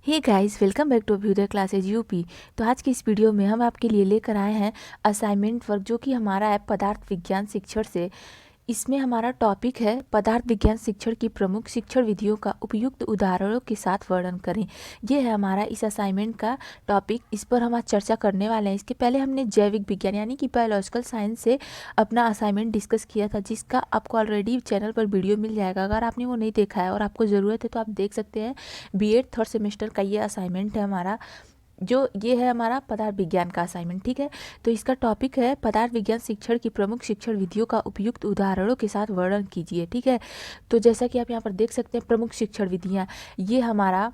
Hey guys, welcome back to Abhyuday classes UP. तो आज की इस वीडियो में हम आपके लिए लेकर आए हैं असाइनमेंट वर्क, जो कि हमारा है पदार्थ विज्ञान शिक्षण से। इसमें हमारा टॉपिक है पदार्थ विज्ञान शिक्षण की प्रमुख शिक्षण विधियों का उपयुक्त उदाहरणों के साथ वर्णन करें। ये है हमारा इस असाइनमेंट का टॉपिक। इस पर हम आज चर्चा करने वाले हैं। इसके पहले हमने जैविक विज्ञान यानी कि बायोलॉजिकल साइंस से अपना असाइनमेंट डिस्कस किया था, जिसका आपको ऑलरेडी चैनल पर वीडियो मिल जाएगा। अगर आपने वो नहीं देखा है और आपको ज़रूरत है तो आप देख सकते हैं। बीएड थर्ड सेमेस्टर का ये असाइनमेंट है हमारा, जो ये है हमारा पदार्थ विज्ञान का असाइनमेंट। ठीक है, तो इसका टॉपिक है पदार्थ विज्ञान शिक्षण की प्रमुख शिक्षण विधियों का उपयुक्त उदाहरणों के साथ वर्णन कीजिए। ठीक है, तो जैसा कि आप यहाँ पर देख सकते हैं, प्रमुख शिक्षण विधियाँ, ये हमारा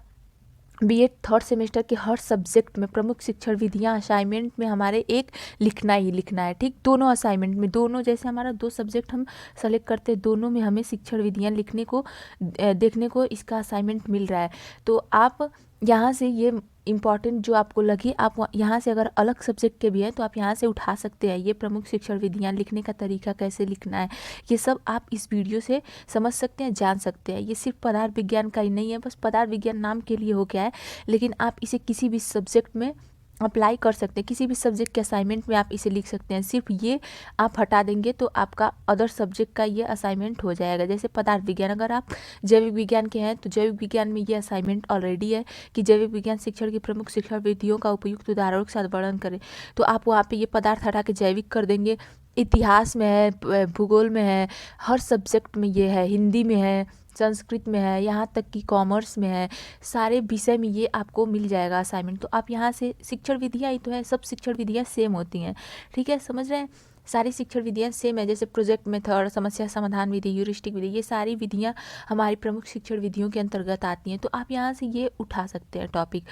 बीएड थर्ड सेमेस्टर के हर सब्जेक्ट में प्रमुख शिक्षण विधियाँ असाइनमेंट में हमारे एक लिखना ही लिखना है। ठीक, दोनों असाइनमेंट में, दोनों जैसे हमारा दो सब्जेक्ट हम सेलेक्ट करते हैं, दोनों में हमें शिक्षण विधियाँ लिखने को देखने को इसका असाइनमेंट मिल रहा है। तो आप यहाँ से ये इम्पॉर्टेंट जो आपको लगे, आप यहाँ से अगर अलग सब्जेक्ट के भी हैं तो आप यहाँ से उठा सकते हैं। ये प्रमुख शिक्षण विधियाँ लिखने का तरीका कैसे लिखना है, ये सब आप इस वीडियो से समझ सकते हैं, जान सकते हैं। ये सिर्फ पदार्थ विज्ञान का ही नहीं है, बस पदार्थ विज्ञान नाम के लिए हो गया है, लेकिन आप इसे किसी भी सब्जेक्ट में अप्लाई कर सकते हैं। किसी भी सब्जेक्ट के असाइनमेंट में आप इसे लिख सकते हैं। सिर्फ ये आप हटा देंगे तो आपका अदर सब्जेक्ट का ये असाइनमेंट हो जाएगा। जैसे पदार्थ विज्ञान, अगर आप जैविक विज्ञान के हैं तो जैविक विज्ञान में ये असाइनमेंट ऑलरेडी है कि जैविक विज्ञान शिक्षण की प्रमुख शिक्षण विधियों का उपयुक्त उदाहरणों के साथ वर्णन करें। तो आप वहाँ पे ये पदार्थ हटा के जैविक कर देंगे। इतिहास में है, भूगोल में है, हर सब्जेक्ट में ये है, हिंदी में है, संस्कृत में है, यहाँ तक कि कॉमर्स में है, सारे विषय में ये आपको मिल जाएगा असाइनमेंट। तो आप यहाँ से, शिक्षण विधियाँ ही तो है, सब शिक्षण विधियाँ सेम होती हैं। ठीक है, समझ रहे हैं, सारी शिक्षण विधियाँ सेम है। जैसे प्रोजेक्ट मेथड, समस्या समाधान विधि, ह्यूरिस्टिक विधि, ये सारी विधियाँ हमारी प्रमुख शिक्षण विधियों के अंतर्गत आती हैं। तो आप यहाँ से ये उठा सकते हैं टॉपिक।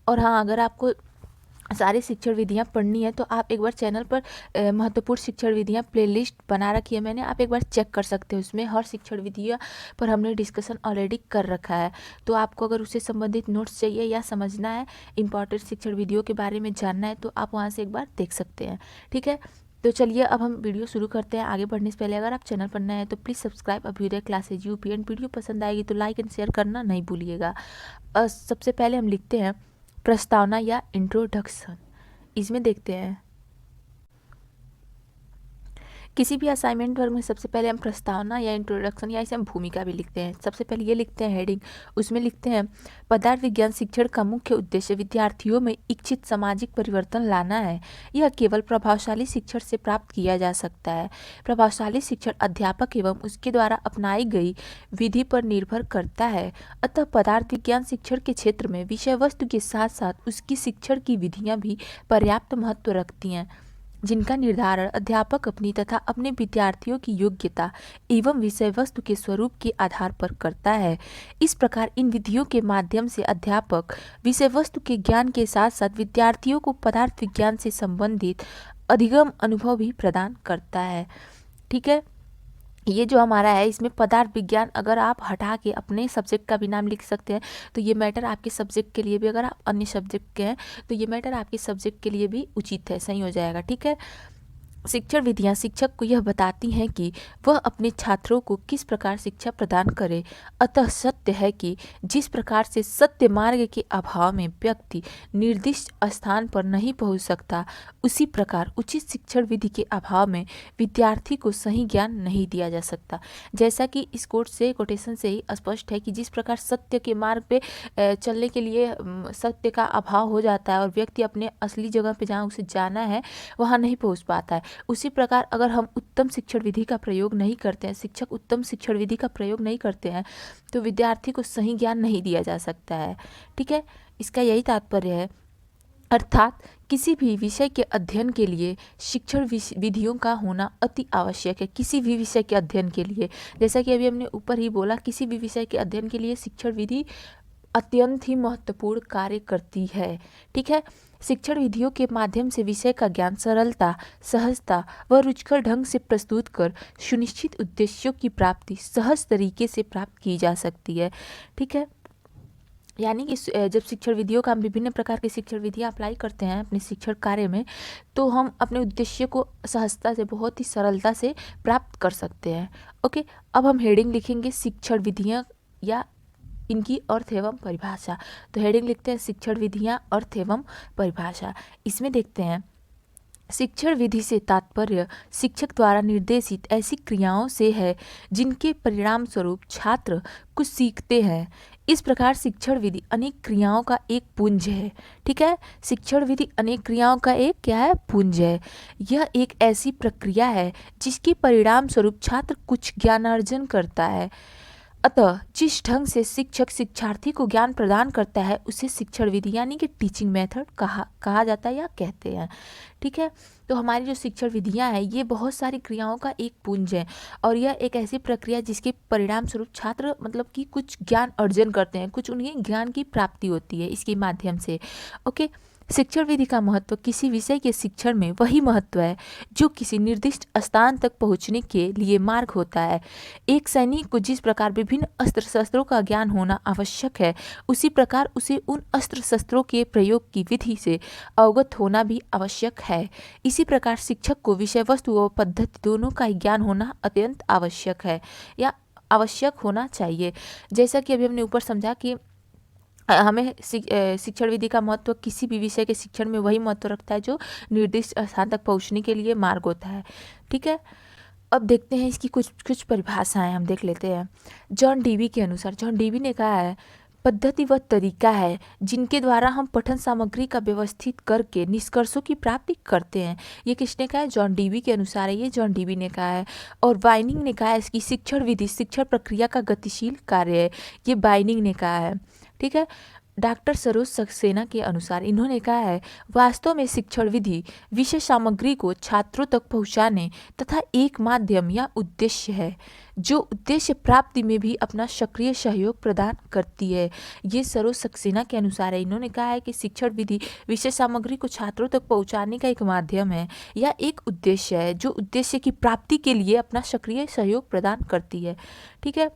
और हाँ, अगर आपको सारी शिक्षण विधियाँ पढ़नी है तो आप एक बार चैनल पर महत्वपूर्ण शिक्षण विधियाँ प्लेलिस्ट बना रखी है मैंने, आप एक बार चेक कर सकते हैं। उसमें हर शिक्षण विधियाँ पर हमने डिस्कशन ऑलरेडी कर रखा है। तो आपको अगर उससे संबंधित नोट्स चाहिए या समझना है, इंपॉर्टेंट शिक्षण विधियों के बारे में जानना है, तो आप वहाँ से एक बार देख सकते हैं। ठीक है, तो चलिए अब हम वीडियो शुरू करते हैं। आगे बढ़ने से पहले अगर आप चैनल पर नए हैं तो please subscribe Abhyuday classes UP, and video पसंद आएगी तो लाइक एंड शेयर करना नहीं भूलिएगा। सबसे पहले हम लिखते हैं प्रस्तावना या इंट्रोडक्शन। इसमें देखते हैं, किसी भी असाइनमेंट वर्क में सबसे पहले हम प्रस्तावना या इंट्रोडक्शन या इसे हम भूमिका भी लिखते हैं। सबसे पहले ये लिखते हैं हेडिंग, उसमें लिखते हैं पदार्थ विज्ञान शिक्षण का मुख्य उद्देश्य विद्यार्थियों में इच्छित सामाजिक परिवर्तन लाना है। यह केवल प्रभावशाली शिक्षण से प्राप्त किया जा सकता है। प्रभावशाली शिक्षण अध्यापक एवं उसके द्वारा अपनाई गई विधि पर निर्भर करता है। अतः पदार्थ विज्ञान शिक्षण के क्षेत्र में विषय वस्तु के साथ साथ उसकी शिक्षण की विधियाँ भी पर्याप्त महत्व रखती हैं, जिनका निर्धारण अध्यापक अपनी तथा अपने विद्यार्थियों की योग्यता एवं विषय वस्तु के स्वरूप के आधार पर करता है। इस प्रकार इन विधियों के माध्यम से अध्यापक विषय वस्तु के ज्ञान के साथ साथ विद्यार्थियों को पदार्थ विज्ञान से संबंधित अधिगम अनुभव भी प्रदान करता है। ठीक है, ये जो हमारा है, इसमें पदार्थ विज्ञान अगर आप हटा के अपने सब्जेक्ट का भी नाम लिख सकते हैं तो ये मैटर आपके सब्जेक्ट के लिए भी, अगर आप अन्य सब्जेक्ट के हैं तो ये मैटर आपके सब्जेक्ट के लिए भी उचित है, सही हो जाएगा। ठीक है, शिक्षण विधियाँ शिक्षक को यह बताती हैं कि वह अपने छात्रों को किस प्रकार शिक्षा प्रदान करे। अतः सत्य है कि जिस प्रकार से सत्य मार्ग के अभाव में व्यक्ति निर्दिष्ट स्थान पर नहीं पहुंच सकता, उसी प्रकार उचित शिक्षण विधि के अभाव में विद्यार्थी को सही ज्ञान नहीं दिया जा सकता। जैसा कि इस कोटेशन से ही स्पष्ट है कि जिस प्रकार सत्य के मार्ग पे चलने के लिए सत्य का अभाव हो जाता है और व्यक्ति अपने असली जगह पे जहाँ उसे जाना है वहाँ नहीं पहुँच पाता है, उसी प्रकार अगर हम उत्तम शिक्षण विधि का प्रयोग नहीं करते हैं, शिक्षक उत्तम शिक्षण विधि का प्रयोग नहीं करते हैं, तो विद्यार्थी को सही ज्ञान नहीं दिया जा सकता है। ठीक है, इसका यही तात्पर्य है। अर्थात किसी भी विषय के अध्ययन के लिए शिक्षण विधियों का होना अति आवश्यक है। किसी भी विषय के अध्ययन के लिए, जैसा कि अभी हमने ऊपर ही बोला, किसी भी विषय के अध्ययन के लिए शिक्षण विधि अत्यंत ही महत्वपूर्ण कार्य करती है। ठीक है, शिक्षण विधियों के माध्यम से विषय का ज्ञान सरलता, सहजता व रुचिकर ढंग से प्रस्तुत कर सुनिश्चित उद्देश्यों की प्राप्ति सहज तरीके से प्राप्त की जा सकती है। ठीक है, यानी कि जब शिक्षण विधियों का हम विभिन्न प्रकार की शिक्षण विधियाँ अप्लाई करते हैं अपने शिक्षण कार्य में, तो हम अपने उद्देश्य को सहजता से, बहुत ही सरलता से प्राप्त कर सकते हैं। ओके, अब हम हेडिंग लिखेंगे शिक्षण विधियाँ या इनकी अर्थ एवं परिभाषा। तो हेडिंग लिखते हैं शिक्षण विधियां, अर्थ एवं परिभाषा। इसमें देखते हैं शिक्षण विधि से तात्पर्य शिक्षक द्वारा निर्देशित ऐसी क्रियाओं से है जिनके परिणाम स्वरूप छात्र कुछ सीखते हैं। इस प्रकार शिक्षण विधि अनेक क्रियाओं का एक पुंज है। ठीक है, शिक्षण विधि अनेक क्रियाओं का एक क्या है, पुंज है। यह एक ऐसी प्रक्रिया है जिसके परिणाम स्वरूप छात्र कुछ ज्ञानार्जन करता है। अतः जिस ढंग से शिक्षक शिक्षार्थी को ज्ञान प्रदान करता है उसे शिक्षण विधि यानी कि टीचिंग मेथड कहा जाता है या कहते हैं। ठीक है, तो हमारी जो शिक्षण विधियां हैं ये बहुत सारी क्रियाओं का एक पुंज है और यह एक ऐसी प्रक्रिया जिसके परिणाम स्वरूप छात्र मतलब कि कुछ ज्ञान अर्जन करते हैं, कुछ उन्हें ज्ञान की प्राप्ति होती है इसके माध्यम से। ओके, शिक्षण विधि का महत्व किसी विषय के शिक्षण में वही महत्व है जो किसी निर्दिष्ट स्थान तक पहुंचने के लिए मार्ग होता है। एक सैनिक को जिस प्रकार विभिन्न अस्त्र शस्त्रों का ज्ञान होना आवश्यक है उसी प्रकार उसे उन अस्त्र शस्त्रों के प्रयोग की विधि से अवगत होना भी आवश्यक है। इसी प्रकार शिक्षक को विषय वस्तु और पद्धति दोनों का ज्ञान होना अत्यंत आवश्यक है या आवश्यक होना चाहिए। जैसा कि अभी हमने ऊपर समझा कि हमें शिक्षण विधि का महत्व किसी भी विषय के शिक्षण में वही महत्व रखता है जो निर्दिष्ट स्थान तक पहुंचने के लिए मार्ग होता है। ठीक है, अब देखते हैं इसकी कुछ परिभाषाएं हम देख लेते हैं। जॉन डीवी के अनुसार, जॉन डीवी ने कहा है पद्धति व तरीका है जिनके द्वारा हम पठन सामग्री का व्यवस्थित करके निष्कर्षों की प्राप्ति करते हैं। ये किसने कहा है, जॉन डीवी के अनुसार है, ये जॉन डीवी ने कहा है। और बाइनिंग ने कहा है इसकी शिक्षण विधि शिक्षण प्रक्रिया का गतिशील कार्य है, ये बाइनिंग ने कहा है। ठीक है, डॉक्टर सरोज सक्सेना के अनुसार इन्होंने कहा है वास्तव में शिक्षण विधि विषय सामग्री को छात्रों तक पहुंचाने तथा एक माध्यम या उद्देश्य है जो उद्देश्य प्राप्ति में भी अपना सक्रिय सहयोग प्रदान करती है। ये सरोज सक्सेना के अनुसार है, इन्होंने कहा है कि शिक्षण विधि विषय सामग्री को छात्रों तक पहुंचाने का एक माध्यम है या एक उद्देश्य है जो उद्देश्य की प्राप्ति के लिए अपना सक्रिय सहयोग प्रदान करती है। ठीक है,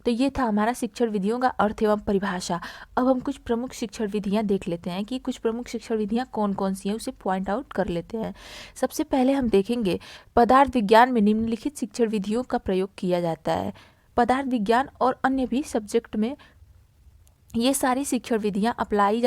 तो ये था हमारा शिक्षण विधियों का अर्थ एवं परिभाषा। अब हम कुछ प्रमुख शिक्षण विधियां देख लेते हैं कि कुछ प्रमुख शिक्षण विधियां कौन कौन सी हैं, उसे पॉइंट आउट कर लेते हैं। सबसे पहले हम देखेंगे पदार्थ विज्ञान में निम्नलिखित शिक्षण विधियों का प्रयोग किया जाता है। पदार्थ विज्ञान और अन्य भी सब्जेक्ट में ये सारी शिक्षण विधियां अपनाई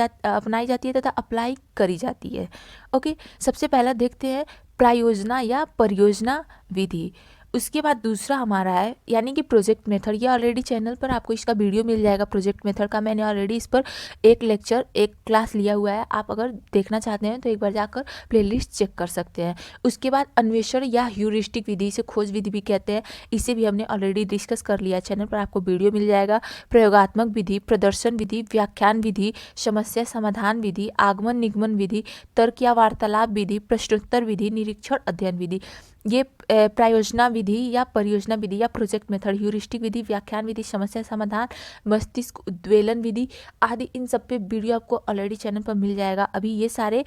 जाती है तथा अप्लाई करी जाती है। ओके, सबसे पहला देखते हैं प्रायोजना या परियोजना विधि। उसके बाद दूसरा हमारा है यानी कि प्रोजेक्ट मेथड। ये ऑलरेडी चैनल पर आपको इसका वीडियो मिल जाएगा प्रोजेक्ट मेथड का। मैंने ऑलरेडी इस पर एक क्लास लिया हुआ है, आप अगर देखना चाहते हैं तो एक बार जाकर प्लेलिस्ट चेक कर सकते हैं। उसके बाद अन्वेषण या ह्यूरिस्टिक विधि, इसे खोज विधि भी कहते हैं, इसे भी हमने ऑलरेडी डिस्कस कर लिया। चैनल पर आपको वीडियो मिल जाएगा। प्रयोगात्मक विधि, प्रदर्शन विधि, व्याख्यान विधि, समस्या समाधान विधि, आगमन निगमन विधि, तर्क या वार्तालाप विधि, प्रश्नोत्तर विधि, निरीक्षण अध्ययन विधि। ये प्रायोजना विधि या परियोजना विधि या प्रोजेक्ट मेथड, ह्यूरिस्टिक विधि, व्याख्यान विधि, समस्या समाधान, मस्तिष्क उद्वेलन विधि आदि, इन सब पे वीडियो आपको ऑलरेडी चैनल पर मिल जाएगा। अभी ये सारे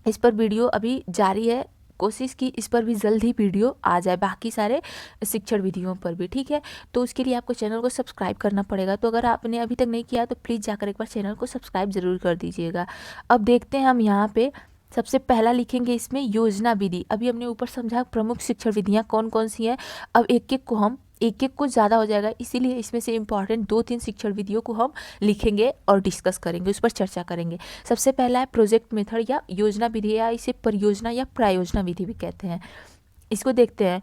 इस पर वीडियो अभी जारी है, कोशिश की इस पर भी जल्द ही वीडियो आ जाए, बाकी सारे शिक्षण विधियों पर भी। ठीक है, तो उसके लिए आपको चैनल को सब्सक्राइब करना पड़ेगा। तो अगर आपने अभी तक नहीं किया तो प्लीज़ जाकर एक बार चैनल को सब्सक्राइब जरूर कर दीजिएगा। अब देखते हैं हम यहाँ पे सबसे पहला लिखेंगे इसमें योजना विधि। अभी हमने ऊपर समझा प्रमुख शिक्षण विधियां कौन कौन सी हैं। अब एक एक को ज़्यादा हो जाएगा, इसीलिए इसमें से इम्पॉर्टेंट 2-3 शिक्षण विधियों को हम लिखेंगे और डिस्कस करेंगे, उस पर चर्चा करेंगे। सबसे पहला है प्रोजेक्ट मेथड या योजना विधि, या इसे परियोजना या प्रायोजना विधि भी कहते हैं। इसको देखते हैं।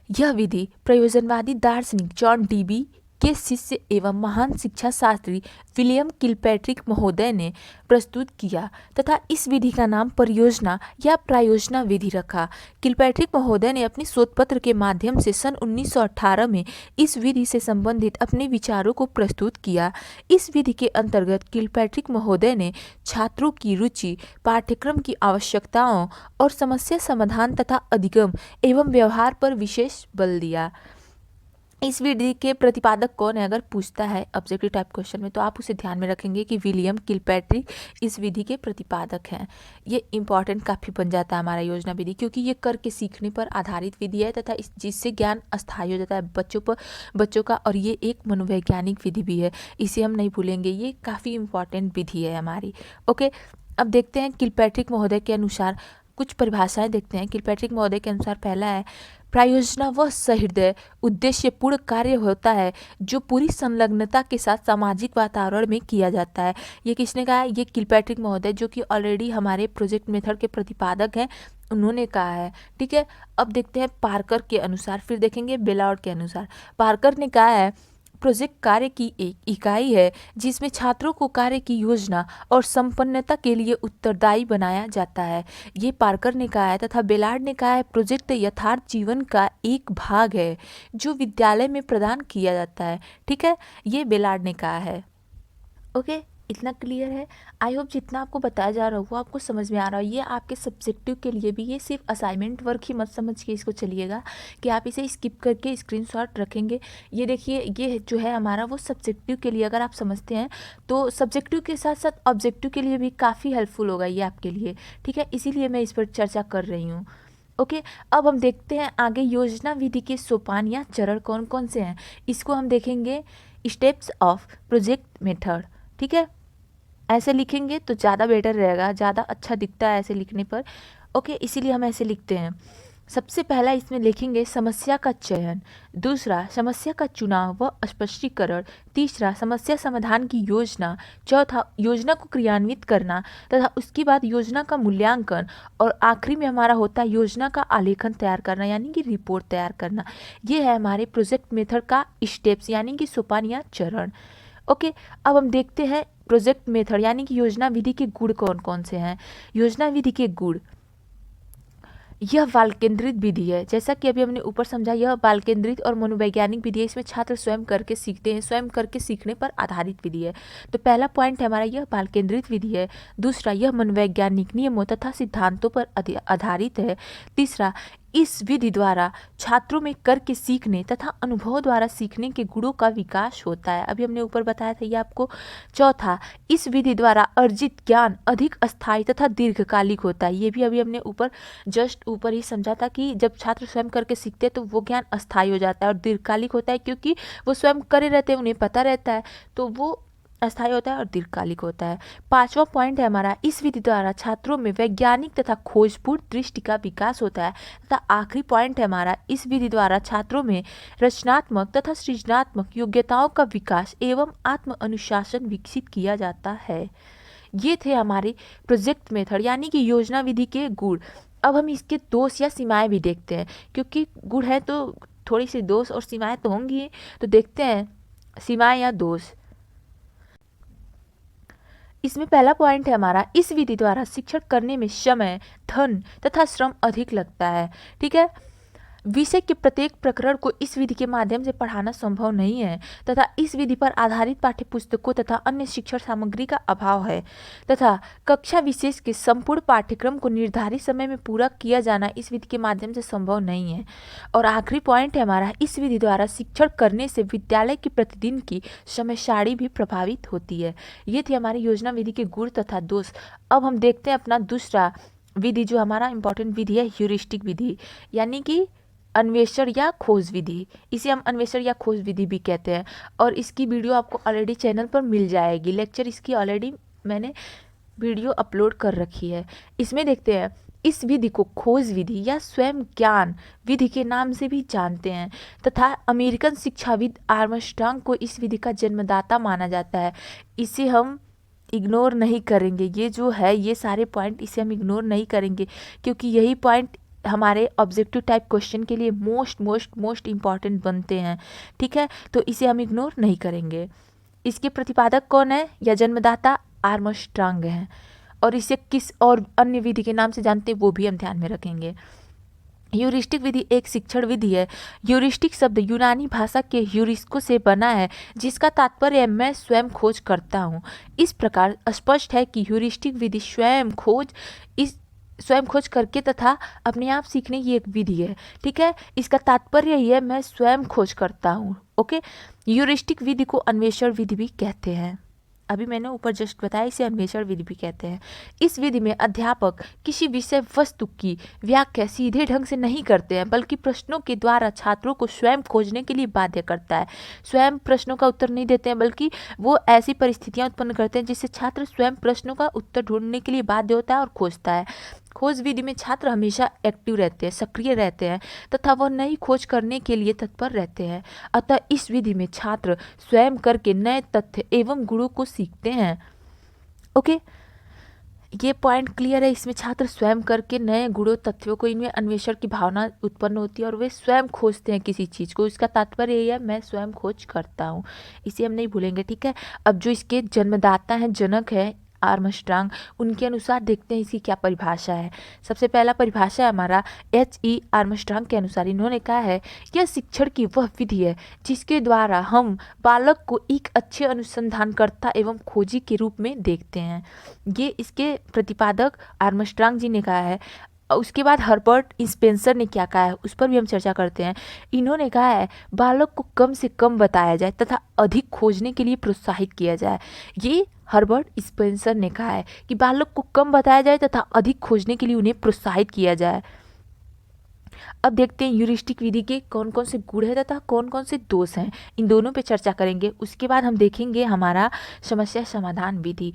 यह विधि प्रयोजनवादी दार्शनिक जॉन डीवी के शिष्य एवं महान शिक्षा शास्त्री विलियम किलपैट्रिक महोदय ने प्रस्तुत किया तथा इस विधि का नाम परियोजना या प्रायोजना विधि रखा। किलपैट्रिक महोदय ने अपने शोध पत्र के माध्यम से सन 1918 में इस विधि से संबंधित अपने विचारों को प्रस्तुत किया। इस विधि के अंतर्गत किलपैट्रिक महोदय ने छात्रों की रुचि, पाठ्यक्रम की आवश्यकताओं और समस्या समाधान तथा अधिगम एवं व्यवहार पर विशेष बल दिया। इस विधि के प्रतिपादक कौन है, अगर पूछता है ऑब्जेक्टिव टाइप क्वेश्चन में, तो आप उसे ध्यान में रखेंगे कि विलियम किलपैट्रिक इस विधि के प्रतिपादक हैं। ये इंपॉर्टेंट काफ़ी बन जाता है हमारा योजना विधि, क्योंकि ये करके सीखने पर आधारित विधि है तथा जिससे ज्ञान अस्थायी हो जाता है बच्चों का। और ये एक मनोवैज्ञानिक विधि भी है, इसे हम नहीं भूलेंगे, ये काफ़ी इंपॉर्टेंट विधि है हमारी। ओके, अब देखते हैं किलपैट्रिक महोदय के अनुसार कुछ परिभाषाएं देखते हैं। किलपैट्रिक महोदय के अनुसार पहला है, प्रायोजना वह सहृदय उद्देश्यपूर्ण कार्य होता है जो पूरी संलग्नता के साथ सामाजिक वातावरण में किया जाता है। ये किसने कहा है? ये किलपैट्रिक महोदय, जो कि ऑलरेडी हमारे प्रोजेक्ट मेथड के प्रतिपादक हैं, उन्होंने कहा है। ठीक है, अब देखते हैं पार्कर के अनुसार, फिर देखेंगे बेलाउड के अनुसार। पार्कर ने कहा है, प्रोजेक्ट कार्य की एक इकाई है जिसमें छात्रों को कार्य की योजना और संपन्नता के लिए उत्तरदायी बनाया जाता है। ये पार्कर ने कहा है। तथा बेलार्ड ने कहा है, प्रोजेक्ट यथार्थ जीवन का एक भाग है जो विद्यालय में प्रदान किया जाता है। ठीक है, ये बेलार्ड ने कहा है। ओके, इतना क्लियर है। आई होप जितना आपको बताया जा रहा हो वो आपको समझ में आ रहा हो। ये आपके सब्जेक्टिव के लिए भी, ये सिर्फ असाइनमेंट वर्क ही मत समझ के इसको चलिएगा कि आप इसे स्किप करके स्क्रीनशॉट रखेंगे। ये देखिए, ये जो है हमारा वो सब्जेक्टिव के लिए अगर आप समझते हैं तो सब्जेक्टिव के साथ साथ ऑब्जेक्टिव के लिए भी काफ़ी हेल्पफुल होगा ये आपके लिए। ठीक है, इसीलिए मैं इस पर चर्चा कर रही हूँ। ओके, अब हम देखते हैं आगे योजना विधि के सोपान या चरण कौन कौन से हैं। इसको हम देखेंगे स्टेप्स ऑफ प्रोजेक्ट मेथड। ठीक है, ऐसे लिखेंगे तो ज़्यादा बेटर रहेगा, ज़्यादा अच्छा दिखता है ऐसे लिखने पर। ओके, इसीलिए हम ऐसे लिखते हैं। सबसे पहला इसमें लिखेंगे समस्या का चयन, दूसरा समस्या का चुनाव व स्पष्टीकरण, तीसरा समस्या समाधान की योजना, चौथा योजना को क्रियान्वित करना तथा उसके बाद योजना का मूल्यांकन, और आखिरी में हमारा होता है योजना का आलेखन तैयार करना यानी कि रिपोर्ट तैयार करना। ये है हमारे प्रोजेक्ट मेथड का स्टेप्स यानी कि सोपान या चरण। ओके, अब हम देखते हैं प्रोजेक्ट मेथड यानी कि योजना विधि के गुण कौन कौन से हैं। योजना विधि के गुण, यह बाल केंद्रित विधि है। जैसा कि अभी हमने ऊपर समझा, यह बाल केंद्रित और मनोवैज्ञानिक विधि है। इसमें छात्र स्वयं करके सीखते हैं, स्वयं करके सीखने पर आधारित विधि है। तो पहला पॉइंट है हमारा, यह बाल केंद्रित विधि है। दूसरा, यह मनोवैज्ञानिक नियमों तथा सिद्धांतों पर आधारित है। तीसरा, इस विधि द्वारा छात्रों में करके सीखने तथा अनुभव द्वारा सीखने के गुणों का विकास होता है। अभी हमने ऊपर बताया था ये आपको। चौथा, इस विधि द्वारा अर्जित ज्ञान अधिक अस्थायी तथा दीर्घकालिक होता है। ये भी अभी हमने ऊपर जस्ट ऊपर ही समझा था कि जब छात्र स्वयं करके सीखते हैं तो वो ज्ञान अस्थायी हो जाता है और दीर्घकालिक होता है, क्योंकि वो स्वयं करे रहते हैं, उन्हें पता रहता है, तो वो अस्थायी होता है और दीर्घकालिक होता है। पांचवा पॉइंट है हमारा, इस विधि द्वारा छात्रों में वैज्ञानिक तथा खोजपूर्ण दृष्टि का विकास होता है। तथा आखिरी पॉइंट है हमारा, इस विधि द्वारा छात्रों में रचनात्मक तथा सृजनात्मक योग्यताओं का विकास एवं आत्म अनुशासन विकसित किया जाता है। ये थे हमारे प्रोजेक्ट मेथड यानी कि योजना विधि के गुण। अब हम इसके दोष या सीमाएं भी देखते हैं, क्योंकि गुण है तो थोड़ी सी दोष और सीमाएं तो होंगी। तो देखते हैं सीमाएं या दोष। इसमें पहला पॉइंट है हमारा, इस विधि द्वारा शिक्षण करने में समय, धन तथा श्रम अधिक लगता है। ठीक है, विषय के प्रत्येक प्रकरण को इस विधि के माध्यम से पढ़ाना संभव नहीं है तथा इस विधि पर आधारित पाठ्यपुस्तकों तथा अन्य शिक्षण सामग्री का अभाव है तथा कक्षा विशेष के संपूर्ण पाठ्यक्रम को निर्धारित समय में पूरा किया जाना इस विधि के माध्यम से संभव नहीं है। और आखिरी पॉइंट है हमारा, इस विधि द्वारा शिक्षण करने से विद्यालय की प्रतिदिन की समय सारणी भी प्रभावित होती है। ये थी हमारी योजना विधि के गुण तथा दोष। अब हम देखते हैं अपना दूसरा विधि जो हमारा इंपॉर्टेंट विधि है, ह्यूरिस्टिक विधि यानी कि अन्वेषण या खोज विधि। इसे हम अन्वेषण या खोज विधि भी कहते हैं और इसकी वीडियो आपको ऑलरेडी चैनल पर मिल जाएगी। लेक्चर इसकी ऑलरेडी मैंने वीडियो अपलोड कर रखी है। इसमें देखते हैं, इस विधि को खोज विधि या स्वयं ज्ञान विधि के नाम से भी जानते हैं तथा अमेरिकन शिक्षाविद आर्मस्ट्रांग को इस विधि का जन्मदाता माना जाता है। इसे हम इग्नोर नहीं करेंगे। ये जो है ये सारे पॉइंट इसे हम इग्नोर नहीं करेंगे, क्योंकि यही पॉइंट हमारे ऑब्जेक्टिव टाइप क्वेश्चन के लिए मोस्ट इम्पॉर्टेंट बनते हैं। ठीक है, तो इसे हम इग्नोर नहीं करेंगे। इसके प्रतिपादक कौन है या जन्मदाता? आर्मस्ट्रांग हैं। और इसे किस और अन्य विधि के नाम से जानते हैं वो भी हम ध्यान में रखेंगे। ह्यूरिस्टिक विधि एक शिक्षण विधि है। ह्यूरिस्टिक शब्द यूनानी भाषा के ह्यूरिस्को से बना है, जिसका तात्पर्य है मैं स्वयं खोज करता हूँ। इस प्रकार स्पष्ट है कि ह्यूरिस्टिक विधि स्वयं खोज करके तथा अपने आप सीखने की एक विधि है। ठीक है, इसका तात्पर्य यही है मैं स्वयं खोज करता हूँ। ओके, ह्यूरिस्टिक विधि को अन्वेषण विधि भी कहते हैं। अभी मैंने ऊपर जस्ट बताया, इसे अन्वेषण विधि भी कहते हैं। इस विधि में अध्यापक किसी विषय वस्तु की व्याख्या सीधे ढंग से नहीं करते हैं, बल्कि प्रश्नों के द्वारा छात्रों को स्वयं खोजने के लिए बाध्य करता है। स्वयं प्रश्नों का उत्तर नहीं देते हैं, बल्कि वो ऐसी परिस्थितियां उत्पन्न करते हैं जिससे छात्र स्वयं प्रश्नों का उत्तर ढूंढने के लिए बाध्य होता है और खोजता है। खोज विधि में छात्र हमेशा एक्टिव रहते हैं, सक्रिय रहते हैं तथा वह नई खोज करने के लिए तत्पर रहते हैं। अतः इस विधि में छात्र स्वयं करके नए तथ्य एवं गुणों को सीखते हैं। ओके, ये पॉइंट क्लियर है। इसमें छात्र स्वयं करके नए गुणों तथ्यों को, इनमें अन्वेषण की भावना उत्पन्न होती है और वे स्वयं खोजते हैं किसी चीज़ को। इसका तात्पर्य यही है, मैं स्वयं खोज करता हूँ। इसे हम नहीं भूलेंगे, ठीक है। अब जो इसके जन्मदाता हैं, जनक है आर्मस्ट्रांग, उनके अनुसार देखते हैं इसकी क्या परिभाषा है। सबसे पहला परिभाषा है हमारा H.E. आर्मस्ट्रांग के अनुसार। इन्होंने कहा है, यह शिक्षण की वह विधि है जिसके द्वारा हम बालक को एक अच्छे अनुसंधानकर्ता एवं खोजी के रूप में देखते हैं। ये इसके प्रतिपादक आर्मस्ट्रांग जी ने कहा है। उसके बाद हर्बर्ट स्पेंसर ने क्या कहा है उस पर भी हम चर्चा करते हैं। इन्होंने कहा है, बालक को कम से कम बताया जाए तथा अधिक खोजने के लिए प्रोत्साहित किया जाए। ये हर्बर्ट स्पेंसर ने कहा है कि बालक को कम बताया जाए तथा अधिक खोजने के लिए उन्हें प्रोत्साहित किया जाए। अब देखते हैं ह्यूरिस्टिक विधि के कौन कौन से गुण हैं तथा कौन कौन से दोष हैं। इन दोनों पे चर्चा करेंगे। उसके बाद हम देखेंगे हमारा समस्या समाधान विधि।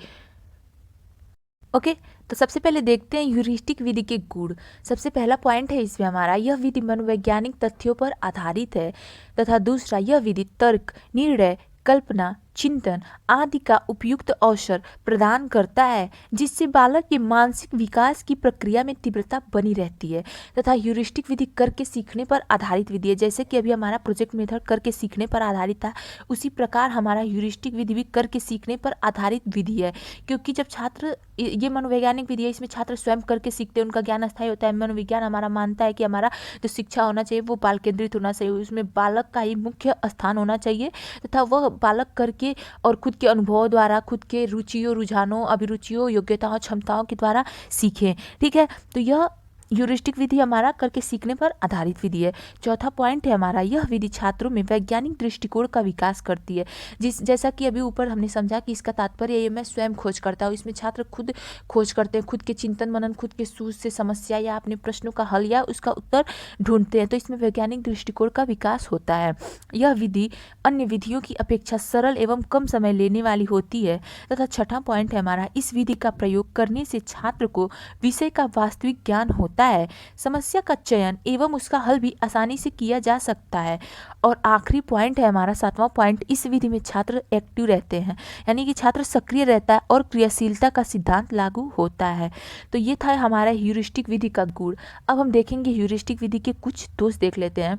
ओके, तो सबसे पहले देखते हैं ह्यूरिस्टिक विधि के गुण। सबसे पहला पॉइंट है इसमें हमारा, यह विधि मनोवैज्ञानिक तथ्यों पर आधारित है तथा दूसरा, यह विधि तर्क, निर्णय, कल्पना, चिंतन आदि का उपयुक्त अवसर प्रदान करता है जिससे बालक के मानसिक विकास की प्रक्रिया में तीव्रता बनी रहती है। तथा ह्यूरिस्टिक विधि करके सीखने पर आधारित विधि है। जैसे कि अभी हमारा प्रोजेक्ट मेथड करके सीखने पर आधारित था, उसी प्रकार हमारा ह्यूरिस्टिक विधि भी करके सीखने पर आधारित विधि है। क्योंकि जब छात्र, ये मनोवैज्ञानिक विधि है, इसमें छात्र स्वयं करके सीखते हैं, उनका ज्ञान अस्थायी होता है। मनोविज्ञान हमारा मानता है कि हमारा जो शिक्षा होना चाहिए वो बाल केंद्रित होना चाहिए, उसमें बालक का ही मुख्य स्थान होना चाहिए तथा वह बालक करके और खुद के अनुभवों द्वारा, खुद के रुचियों, रुझानों, अभिरुचियों, योग्यताओं, क्षमताओं के द्वारा सीखें, ठीक है। तो यह ह्यूरिस्टिक विधि हमारा करके सीखने पर आधारित विधि है। चौथा पॉइंट है हमारा, यह विधि छात्रों में वैज्ञानिक दृष्टिकोण का विकास करती है। जैसा कि अभी ऊपर हमने समझा कि इसका तात्पर्य ये, मैं स्वयं खोज करता हूँ। इसमें छात्र खुद खोज करते हैं, खुद के चिंतन मनन, खुद के सूझ से समस्या या अपने प्रश्नों का हल या उसका उत्तर ढूंढते हैं। तो इसमें वैज्ञानिक दृष्टिकोण का विकास होता है। यह विधि अन्य विधियों की अपेक्षा सरल एवं कम समय लेने वाली होती है। तथा छठा पॉइंट है हमारा, इस विधि का प्रयोग करने से छात्र को विषय का वास्तविक ज्ञान होता है, समस्या का चयन एवं उसका हल भी आसानी से किया जा सकता है। और आखिरी पॉइंट है हमारा, सातवां पॉइंट, इस विधि में छात्र एक्टिव रहते हैं, यानी कि छात्र सक्रिय रहता है और क्रियाशीलता का सिद्धांत लागू होता है। तो ये था हमारा ह्यूरिस्टिक विधि का गुण। अब हम देखेंगे ह्यूरिस्टिक विधि के कुछ दोष देख लेते हैं,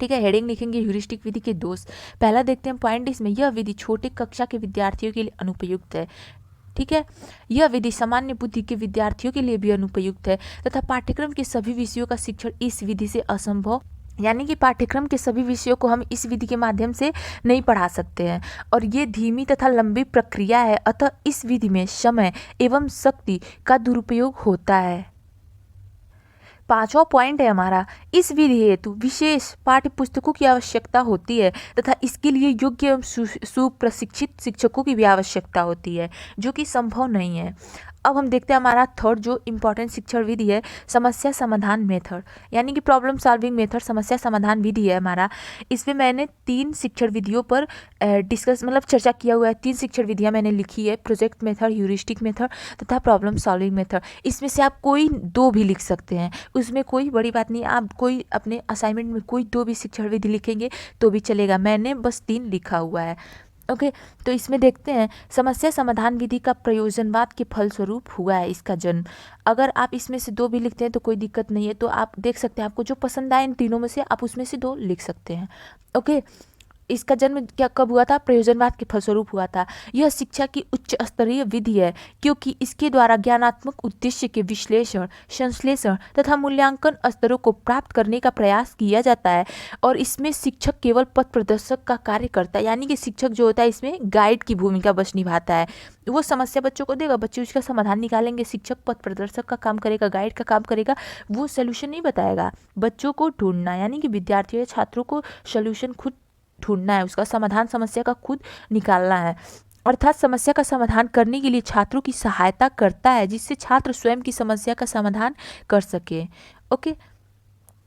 ठीक है। हेडिंग लिखेंगे ह्यूरिस्टिक विधि के दोष। पहला देखते हैं पॉइंट इसमें, यह विधि छोटे कक्षा के विद्यार्थियों के लिए अनुपयुक्त है, ठीक है। यह विधि सामान्य बुद्धि के विद्यार्थियों के लिए भी अनुपयुक्त है तथा पाठ्यक्रम के सभी विषयों का शिक्षण इस विधि से असंभव, यानी कि पाठ्यक्रम के सभी विषयों को हम इस विधि के माध्यम से नहीं पढ़ा सकते हैं और ये धीमी तथा लंबी प्रक्रिया है। अतः इस विधि में समय एवं शक्ति का दुरुपयोग होता है। पांचवा पॉइंट है हमारा, इस विधि हेतु विशेष पाठ्य पुस्तकों की आवश्यकता होती है तथा इसके लिए योग्य एवं सुप्रशिक्षित शिक्षकों की भी आवश्यकता होती है, जो कि संभव नहीं है। अब हम देखते हैं हमारा थर्ड जो इम्पोर्टेंट शिक्षण विधि है, समस्या समाधान मेथड, यानी कि प्रॉब्लम सॉल्विंग मेथड, समस्या समाधान विधि है हमारा। इसमें मैंने 3 शिक्षण विधियों पर चर्चा किया हुआ है। 3 शिक्षण विधियां मैंने लिखी है, प्रोजेक्ट मेथड, ह्यूरिस्टिक मेथड तथा प्रॉब्लम सॉल्विंग मेथड। इसमें से आप कोई 2 भी लिख सकते हैं, उसमें कोई बड़ी बात नहीं। आप कोई अपने असाइनमेंट में कोई 2 भी शिक्षण विधि लिखेंगे तो भी चलेगा, मैंने बस 3 लिखा हुआ है। ओके, तो इसमें देखते हैं समस्या समाधान विधि का प्रयोजनवाद के फलस्वरूप हुआ है इसका जन्म। अगर आप इसमें से 2 भी लिखते हैं तो कोई दिक्कत नहीं है, तो आप देख सकते हैं आपको जो पसंद आए इन तीनों में से आप उसमें से 2 लिख सकते हैं। ओके, इसका जन्म कब हुआ था? प्रयोजनवाद के फलस्वरूप हुआ था। यह शिक्षा की उच्च स्तरीय विधि है क्योंकि इसके द्वारा ज्ञानात्मक उद्देश्य के विश्लेषण, संश्लेषण तथा मूल्यांकन स्तरों को प्राप्त करने का प्रयास किया जाता है और इसमें शिक्षक केवल पथ प्रदर्शक का कार्य करता है, यानी कि शिक्षक जो होता है इसमें गाइड की भूमिका बस निभाता है। वो समस्या बच्चों को देगा, बच्चे उसका समाधान निकालेंगे, शिक्षक पथ प्रदर्शक का काम करेगा, गाइड का काम करेगा, वो सोल्यूशन नहीं बताएगा। बच्चों को ढूंढना, यानी कि विद्यार्थियों या छात्रों को सोल्यूशन खुद ढूंढना है, उसका समाधान समस्या का खुद निकालना है। अर्थात समस्या का समाधान करने के लिए छात्रों की सहायता करता है जिससे छात्र स्वयं की समस्या का समाधान कर सके। ओके,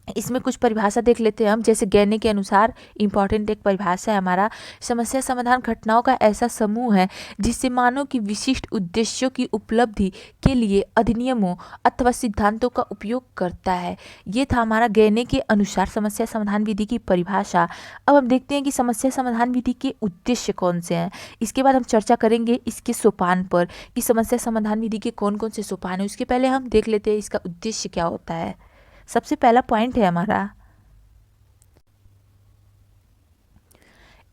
इसमें कुछ परिभाषा देख लेते हैं हम। जैसे गैने के अनुसार इम्पॉर्टेंट एक परिभाषा है हमारा, समस्या समाधान घटनाओं का ऐसा समूह है जिससे मानव की विशिष्ट उद्देश्यों की उपलब्धि के लिए अधिनियमों अथवा सिद्धांतों का उपयोग करता है। ये था हमारा गैने के अनुसार समस्या समाधान विधि की परिभाषा। अब हम देखते हैं कि समस्या समाधान विधि के उद्देश्य कौन से हैं। इसके बाद हम चर्चा करेंगे इसके सोपान पर कि समस्या समाधान विधि के कौन कौन से सोपान है। उसके पहले हम देख लेते हैं इसका उद्देश्य क्या होता है। सबसे पहला पॉइंट है हमारा,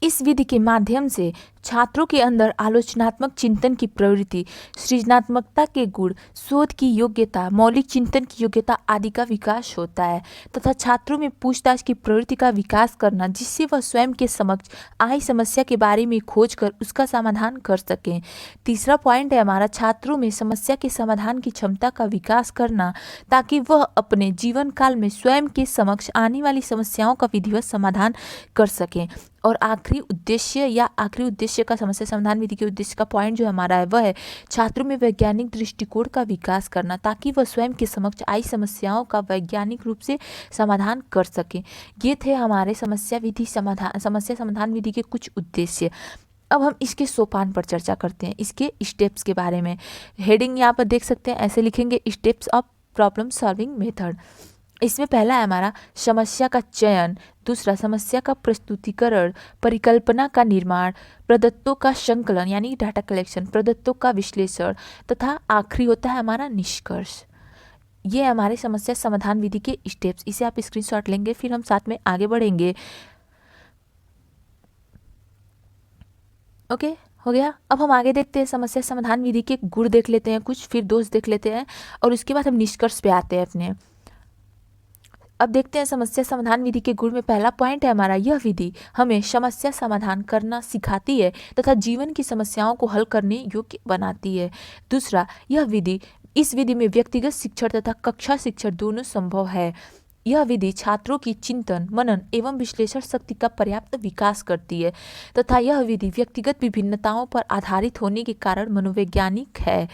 इस विधि के माध्यम से छात्रों के अंदर आलोचनात्मक चिंतन की प्रवृत्ति, सृजनात्मकता के गुण, शोध की योग्यता, मौलिक चिंतन की योग्यता आदि का विकास होता है तथा छात्रों में पूछताछ की प्रवृत्ति का विकास करना, जिससे वह स्वयं के समक्ष आई समस्या के बारे में खोज कर उसका समाधान कर सकें। तीसरा पॉइंट है हमारा, छात्रों में समस्या के समाधान की क्षमता का विकास करना ताकि वह अपने जीवन काल में स्वयं के समक्ष आने वाली समस्याओं का विधिवत समाधान कर सकें। और आखिरी उद्देश्य का समस्या समाधान विधि के उद्देश्य का पॉइंट जो हमारा है वह है छात्रों में वैज्ञानिक दृष्टिकोण का विकास करना ताकि वह स्वयं के समक्ष आई समस्याओं का वैज्ञानिक रूप से समाधान कर सके। ये थे हमारे समस्या समाधान विधि के कुछ उद्देश्य। अब हम इसके सोपान पर चर्चा करते हैं, इसके स्टेप्स के बारे में। हेडिंग यहाँ पर देख सकते हैं, ऐसे लिखेंगे, steps of problem solving method. इसमें पहला है हमारा समस्या का चयन, दूसरा समस्या का प्रस्तुतिकरण, परिकल्पना का निर्माण, प्रदत्तों का संकलन यानी डाटा कलेक्शन, प्रदत्तों का विश्लेषण तथा आखिरी होता है हमारा निष्कर्ष। ये हमारे समस्या समाधान विधि के स्टेप्स। इसे आप स्क्रीनशॉट लेंगे, फिर हम साथ में आगे बढ़ेंगे। ओके, हो गया। अब हम आगे देखते हैं, समस्या समाधान विधि के गुण देख लेते हैं कुछ, फिर दोष देख लेते हैं और उसके बाद हम निष्कर्ष पे आते हैं अपने। अब देखते हैं समस्या समाधान विधि के गुण में पहला पॉइंट है हमारा, यह विधि हमें समस्या समाधान करना सिखाती है तथा जीवन की समस्याओं को हल करने योग्य बनाती है। दूसरा, इस विधि में व्यक्तिगत शिक्षण तथा कक्षा शिक्षण दोनों संभव है। यह विधि छात्रों की चिंतन, मनन एवं विश्लेषण शक्ति का पर्याप्त विकास करती है तथा यह विधि व्यक्तिगत विभिन्नताओं पर आधारित होने के कारण मनोवैज्ञानिक है।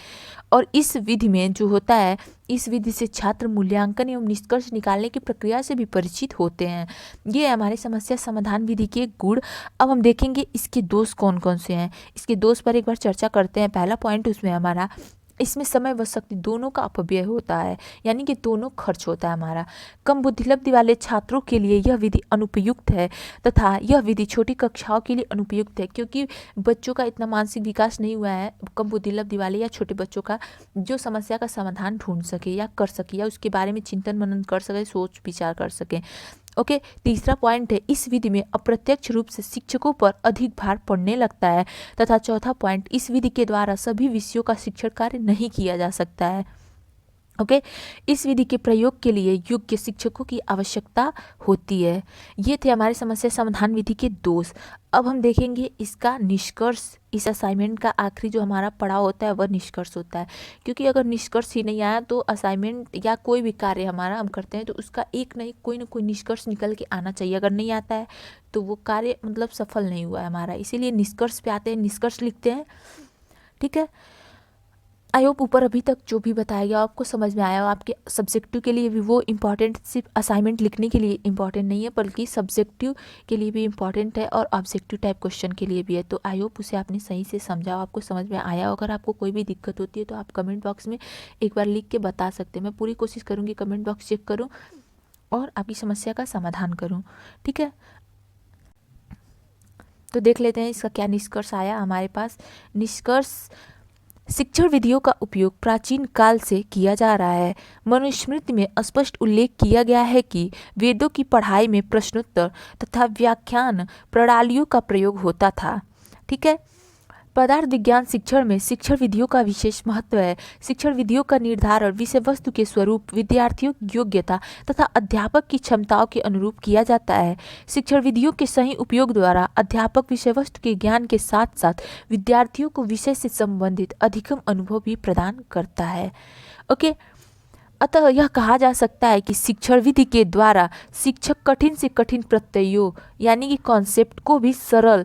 और इस विधि में जो होता है, इस विधि से छात्र मूल्यांकन एवं निष्कर्ष निकालने की प्रक्रिया से भी परिचित होते हैं। ये हमारे समस्या समाधान विधि के गुण। अब हम देखेंगे इसके दोष कौन कौन से हैं। इसके दोष पर एक बार चर्चा करते हैं। पहला पॉइंट उसमें हमारा, इसमें समय व शक्ति दोनों का अपव्यय होता है, यानी कि दोनों खर्च होता है हमारा। कम बुद्धिलब्धि वाले छात्रों के लिए यह विधि अनुपयुक्त है तथा यह विधि छोटी कक्षाओं के लिए अनुपयुक्त है, क्योंकि बच्चों का इतना मानसिक विकास नहीं हुआ है, कम बुद्धिलब्धि वाले या छोटे बच्चों का, जो समस्या का समाधान ढूंढ सके या कर सके या उसके बारे में चिंतन मनन कर सके, सोच विचार कर सके। ओके, तीसरा पॉइंट है, इस विधि में अप्रत्यक्ष रूप से शिक्षकों पर अधिक भार पड़ने लगता है तथा चौथा पॉइंट, इस विधि के द्वारा सभी विषयों का शिक्षण कार्य नहीं किया जा सकता है। ओके, इस विधि के प्रयोग के लिए योग्य शिक्षकों की आवश्यकता होती है। ये थे हमारे समस्या समाधान विधि के दोष। अब हम देखेंगे इसका निष्कर्ष। इस असाइनमेंट का आखिरी जो हमारा पड़ाव होता है वह निष्कर्ष होता है, क्योंकि अगर निष्कर्ष ही नहीं आया तो असाइनमेंट या कोई भी कार्य हमारा हम करते हैं तो उसका एक नहीं कोई ना कोई निष्कर्ष निकल के आना चाहिए। अगर नहीं आता है तो वो कार्य मतलब सफल नहीं हुआ है हमारा, इसीलिए निष्कर्ष पे आते हैं, निष्कर्ष लिखते हैं। ठीक है, आई होप ऊपर अभी तक जो भी बताया गया आपको समझ में आया हो। आपके सब्जेक्टिव के लिए भी वो इम्पॉर्टेंट सिर्फ असाइनमेंट लिखने के लिए इम्पॉर्टेंट नहीं है, बल्कि सब्जेक्टिव के लिए भी इम्पॉर्टेंट है और ऑब्जेक्टिव टाइप क्वेश्चन के लिए भी है। तो आई होप उसे आपने सही से समझा हो, आपको समझ में आया हो। अगर आपको कोई भी दिक्कत होती है तो आप कमेंट बॉक्स में एक बार लिख के बता सकते हैं। मैं पूरी कोशिश करूँगी कमेंट बॉक्स चेक करूँ और आपकी समस्या का समाधान करूँ। ठीक है, तो देख लेते हैं इसका क्या निष्कर्ष आया हमारे पास। निष्कर्ष, शिक्षण विधियों का उपयोग प्राचीन काल से किया जा रहा है। मनुस्मृति में स्पष्ट उल्लेख किया गया है कि वेदों की पढ़ाई में प्रश्नोत्तर तथा व्याख्यान प्रणालियों का प्रयोग होता था। ठीक है, पदार्थ विज्ञान शिक्षण में शिक्षण विधियों का विशेष महत्व है। शिक्षण विधियों का निर्धारण विषय वस्तु के स्वरूप, विद्यार्थियों की योग्यता तथा अध्यापक की क्षमताओं के अनुरूप किया जाता है। शिक्षण विधियों के सही उपयोग द्वारा अध्यापक विषय वस्तु के ज्ञान के साथ साथ विद्यार्थियों को विषय से संबंधित अधिकतम अनुभव भी प्रदान करता है। ओके, अतः यह कहा जा सकता है कि शिक्षण विधि के द्वारा शिक्षक कठिन से कठिन प्रत्ययों यानी कि कॉन्सेप्ट को भी सरल,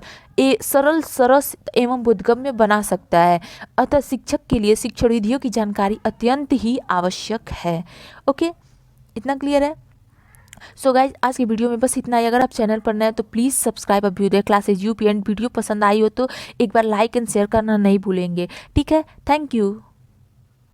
सरस एवं बोधगम्य बना सकता है। अतः शिक्षक के लिए शिक्षण विधियों की जानकारी अत्यंत ही आवश्यक है। ओके, इतना क्लियर है। सो गाइज आज की वीडियो में बस इतना ही। अगर आप चैनल पर नए हैं तो please subscribe Abhyuday classes UP and video पसंद आई हो तो एक बार लाइक एंड शेयर करना नहीं भूलेंगे। ठीक है, थैंक यू।